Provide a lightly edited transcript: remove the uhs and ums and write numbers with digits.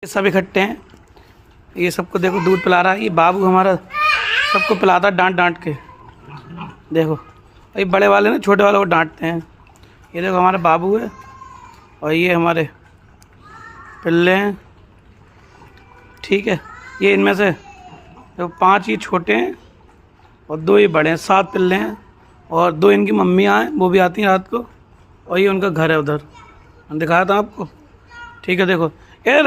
ये सब इकट्ठे हैं, ये सबको देखो दूध पिला रहा है। ये बाबू हमारा सबको पिलाता है डांट डांट के। देखो ये बड़े वाले ना छोटे वाले को डांटते हैं। ये देखो हमारे बाबू है और ये हमारे पिल्ले हैं, ठीक है। ये इनमें से तो 5 ही छोटे हैं और 2 ही बड़े हैं, 7 पिल्ले हैं और 2 इनकी मम्मियाँ हैं, वो भी आती हैं रात को। और ये उनका घर है उधर, दिखाया था आपको, ठीक है। देखो ये